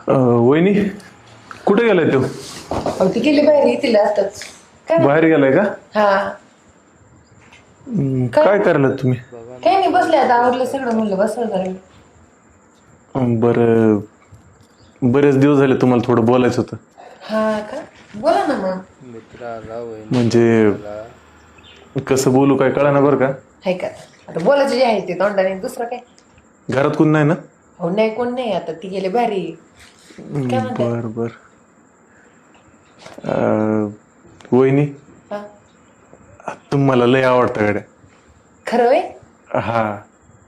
वहिनी कुठे गेलाय तो? अहो ती गेली बाहेर तिला आताच. काय बाहेर गेलाय का? हा काय करायला तुम्ही? काही नाही बसले आता आवडलं सगळं म्हणलं बसलं जरा. बर, बरेच दिवस झाले तुम्हाला थोडं बोलायचं होतं. हा का बोला ना मग. म्हणजे कसं बोलू काय कळा ना बरं का. हाय का आता बोलायचं जे आहे ते तोंडाने दुसरं काय. घरात कोण नाही ना? हो नाही कोण नाही आता ती गेले बाहेर. काय म्हणताय? बर बर. वहिनी हा तुम्हाला लय आवडतं गाड्या. खरं होय हा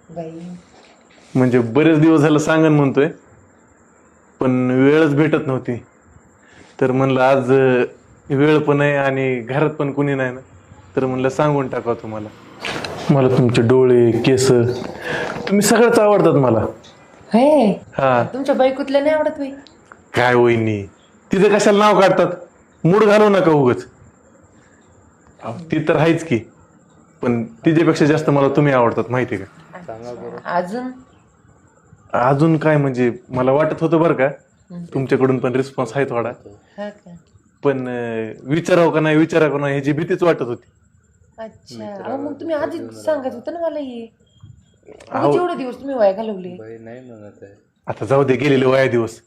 बाई. म्हणजे बरेच दिवस झालं सांगन म्हणतोय पण वेळच भेटत नव्हती. तर म्हणलं आज वेळ पण आहे आणि घरात पण कुणी नाही ना, तर म्हणलं सांगून टाकावं तुम्हाला. मला तुमचे डोळे केस तुम्ही सगळंच आवडतात मला. हे हा तुमच्या बायकोतल्या नाही आवडत बाई. काय वहिनी तिथे कशाला नाव काढतात, मूड घालू नका उगच. ती तर आहेच की, पण तिच्यापेक्षा जास्त मला तुम्ही आवडतात माहिती का. अजून अजून काय म्हणजे मला वाटत होतं बरं का तुमच्याकडून पण रिस्पॉन्स आहे थोडा, हा का पण विचारावं का नाही विचारावं का नाही ह्याची भीतीच वाटत होती. अच्छा. अहो मग तुम्ही आधीच सांगत होतं ना मला हे. अहो. एवढे दिवस तुम्ही वाया घालवले. आता जाऊ दे गेलेले वया दिवस.